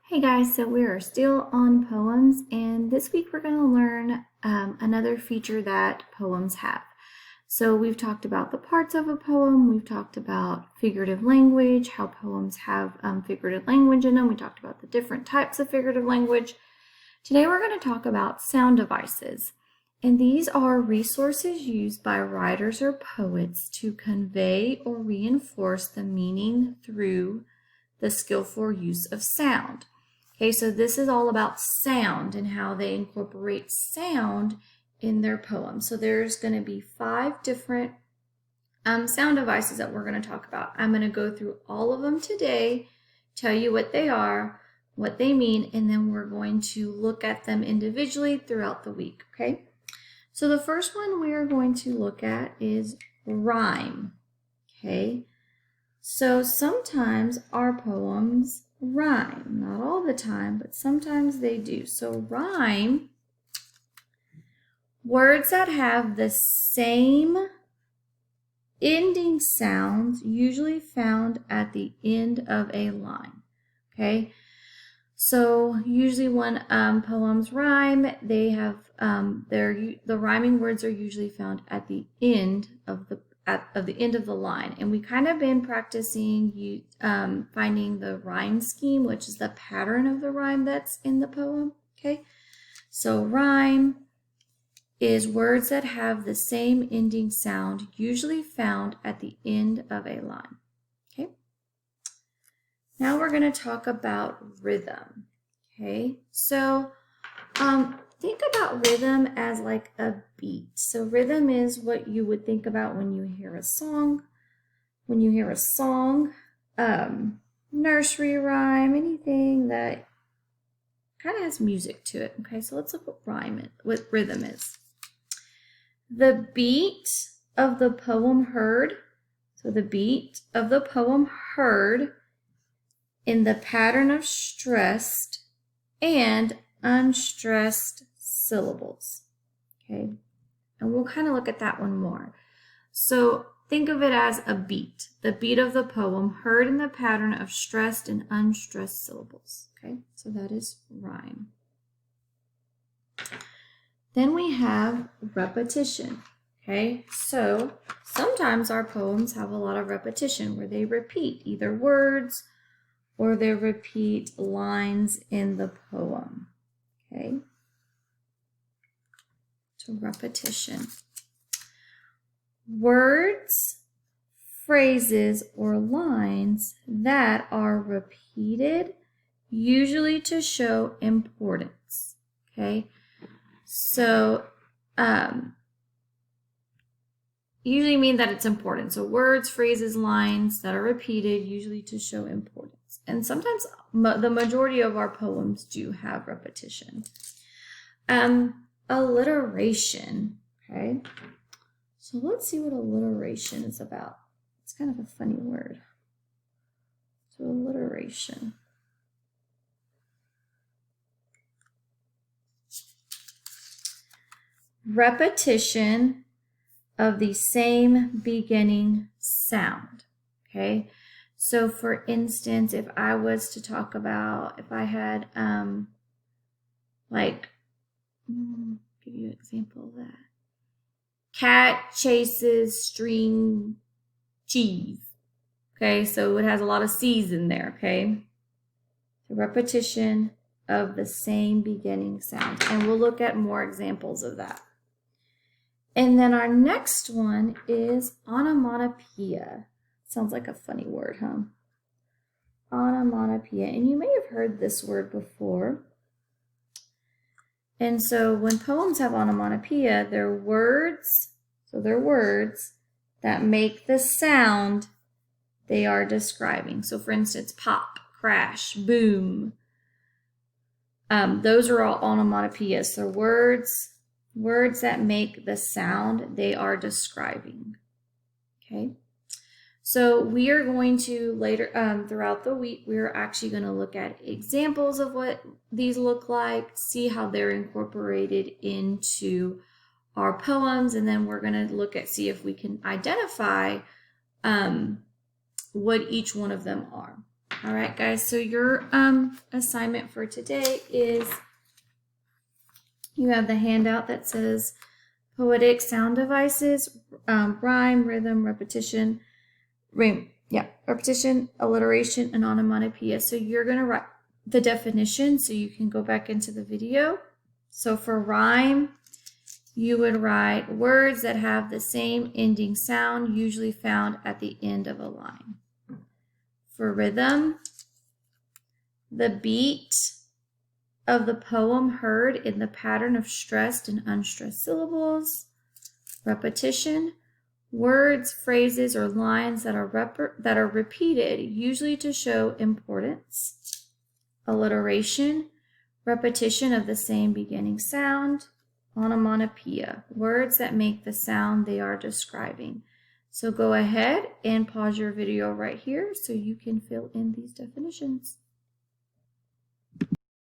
Hey guys, so we are still on poems, and this week we're going to learn another feature that poems have. So we've talked about the parts of a poem, we've talked about figurative language, how poems have figurative language in them, we talked about the different types of figurative language. Today we're going to talk about sound devices, and these are resources used by writers or poets to convey or reinforce the meaning through the skillful use of sound. Okay, so this is all about sound and how they incorporate sound in their poem. So there's going to be 5 different sound devices that we're going to talk about. I'm going to go through all of them today, tell you what they are, what they mean, and then we're going to look at them individually throughout the week, okay? So the first one we are going to look at is rhyme, okay? So sometimes our poems rhyme, not all the time, but sometimes they do. So rhyme, words that have the same ending sounds usually found at the end of a line, okay? So usually when poems rhyme, they have the rhyming words are usually found at the end of the end of the line, and we kind of been practicing finding the rhyme scheme, which is the pattern of the rhyme that's in the poem. Okay, so rhyme is words that have the same ending sound, usually found at the end of a line. Okay, now we're going to talk about rhythm. Okay, so think about rhythm as like a beat. So rhythm is what you would think about when you hear a song. When you hear a song, nursery rhyme, anything that kind of has music to it. Okay, so let's look what rhythm is. The beat of the poem heard. So the beat of the poem heard in the pattern of stressed and unstressed syllables. Okay, and we'll kind of look at that one more. So think of it as a beat, the beat of the poem heard in the pattern of stressed and unstressed syllables. Okay, so that is rhyme. Then we have repetition. Okay, so sometimes our poems have a lot of repetition where they repeat either words or they repeat lines in the poem. Okay, so repetition. Words, phrases, or lines that are repeated, usually to show importance. Okay, so usually mean that it's important. So words, phrases, lines that are repeated, usually to show importance. And sometimes the majority of our poems do have repetition. Alliteration. Okay. So let's see what alliteration is about. It's kind of a funny word. So alliteration. Repetition of the same beginning sound. Okay. So for instance, if I was to talk about, if I had give you an example of that. Cat chases string cheese. Okay, so it has a lot of C's in there, okay? So repetition of the same beginning sound. And we'll look at more examples of that. And then our next one is onomatopoeia. Sounds like a funny word, huh? Onomatopoeia. And you may have heard this word before. And so when poems have onomatopoeia, they're words, that make the sound they are describing. So for instance, pop, crash, boom. Those are all onomatopoeias. So words that make the sound they are describing. Okay. So we are going to later, throughout the week, we're actually going to look at examples of what these look like, see how they're incorporated into our poems, and then we're going to see if we can identify what each one of them are. All right, guys, so your assignment for today is you have the handout that says poetic sound devices, rhyme, rhythm, repetition, repetition, alliteration, and onomatopoeia. So you're going to write the definition so you can go back into the video. So for rhyme, you would write words that have the same ending sound, usually found at the end of a line. For rhythm, the beat of the poem heard in the pattern of stressed and unstressed syllables. Repetition, words, phrases, or lines that are repeated, usually to show importance. Alliteration, repetition of the same beginning sound. Onomatopoeia, words that make the sound they are describing. So go ahead and pause your video right here so you can fill in these definitions.